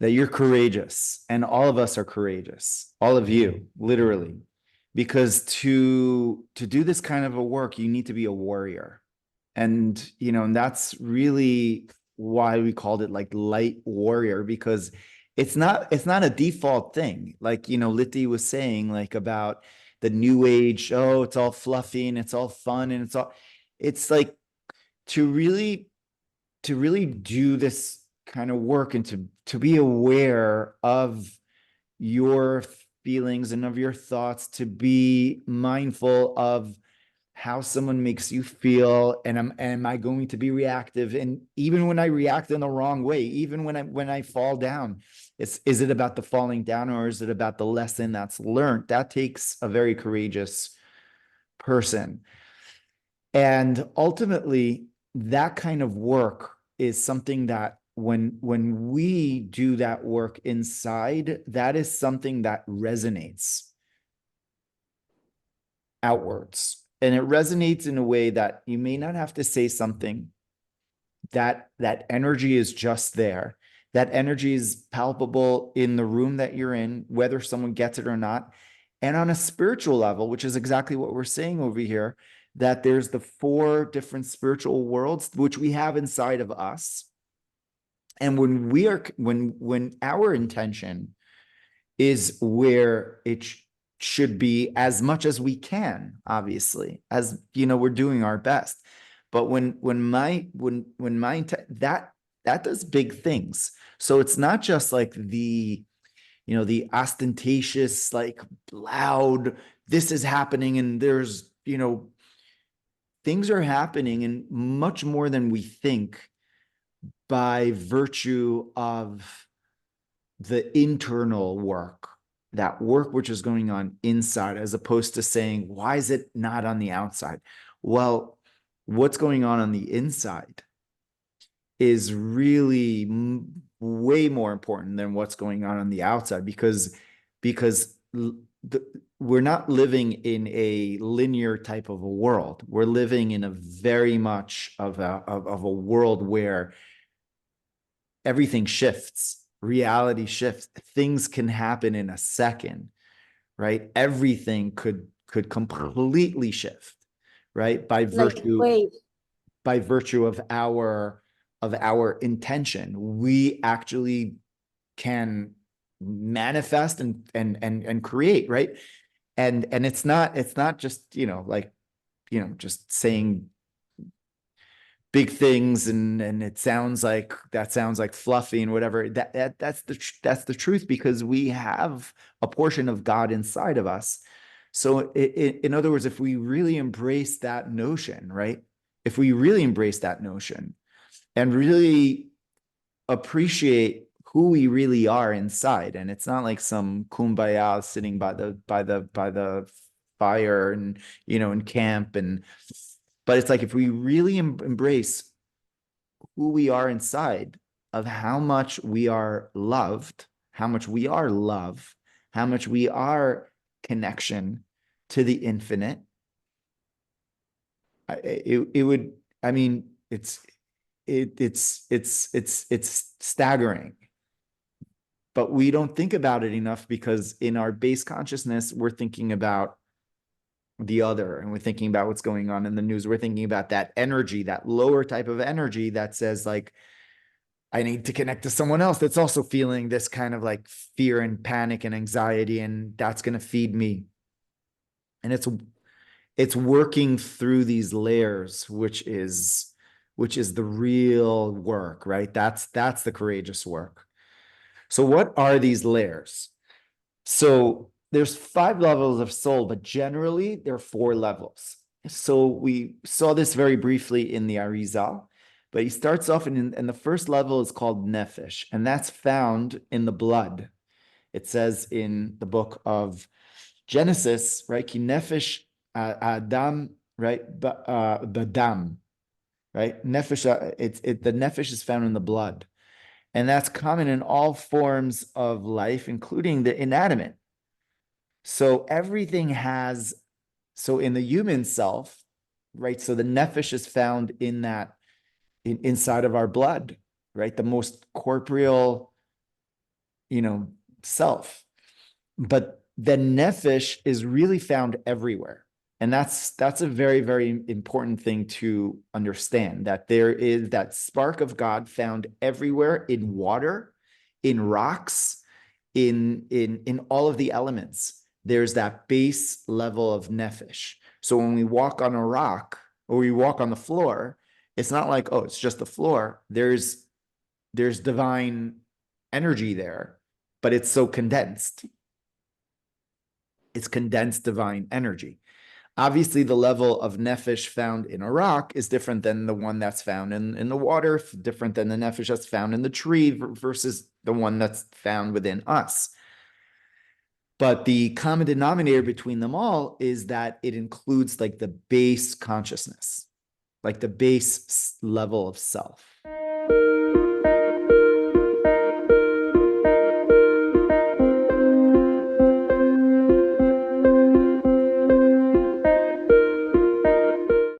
that you're courageous, and all of us are courageous, all of you, literally, because to do this kind of a work, you need to be a warrior. And and that's really why we called it like light warrior, because it's not a default thing. Like, Liti was saying, like, about the new age, oh, it's all fluffy and it's all fun and it's like to really do this kind of work, and to be aware of your feelings and of your thoughts, to be mindful of how someone makes you feel, and am I going to be reactive? And even when I react in the wrong way, even when I fall down, is it about the falling down, or is it about the lesson that's learned? That takes a very courageous person. And ultimately, that kind of work is something that when we do that work inside, that is something that resonates outwards. And it resonates in a way that you may not have to say something. That energy is just there. That energy is palpable in the room that you're in, whether someone gets it or not. And on a spiritual level, which is exactly what we're saying over here, that there's the 4 different spiritual worlds which we have inside of us. And when our intention is where it should be, as much as we can, obviously, as we're doing our best. But when my that does big things. So it's not just like the ostentatious, like, loud, this is happening, and there's things are happening, and much more than we think, by virtue of the internal work, that work which is going on inside, as opposed to saying, why is it not on the outside? Well, what's going on the inside is really way more important than what's going on the outside, because we're not living in a linear type of a world. We're living in a very much of a world where everything shifts, reality shifts, things can happen in a second, right? Everything could completely shift, right? By Like virtue wave. of our intention. We actually can manifest and create, right? And it's not just like just saying big things, and it sounds like fluffy and whatever. That's the truth, because we have a portion of God inside of us. So in other words, if we really embrace that notion, right? If we really embrace that notion and really appreciate who we really are inside, and it's not like some kumbaya sitting by the fire, and in camp, but it's like, if we really embrace who we are inside, of how much we are loved, how much we are love, how much we are connection to the infinite, it would, I mean, it's staggering. But we don't think about it enough, because in our base consciousness, we're thinking about the other, and we're thinking about what's going on in the news. We're thinking about that energy, that lower type of energy that says, like, I need to connect to someone else that's also feeling this kind of like fear and panic and anxiety, and that's going to feed me. And it's working through these layers, which is the real work, right? That's the courageous work. So what are these layers? So there's 5 levels of soul, but generally there are 4 levels. So we saw this very briefly in the Arizal, but he starts off and the first level is called Nefesh, and that's found in the blood. It says in the book of Genesis, right? Ki Nefesh Adam, right? Badam, right? Nefesh, the Nefesh is found in the blood. And that's common in all forms of life, including the inanimate. So everything has, so in the human self, right? So the nefesh is found in that, inside of our blood, right? The most corporeal self. But the nefesh is really found everywhere. And that's a very, very important thing to understand, that there is that spark of God found everywhere, in water, in rocks, in all of the elements. There's that base level of nefesh. So when we walk on a rock or we walk on the floor, it's not like, oh, it's just the floor. There's divine energy there, but it's so condensed. It's condensed divine energy. Obviously, the level of nefesh found in a rock is different than the one that's found in the water, different than the nefesh that's found in the tree versus the one that's found within us. But the common denominator between them all is that it includes like the base consciousness, like the base level of self.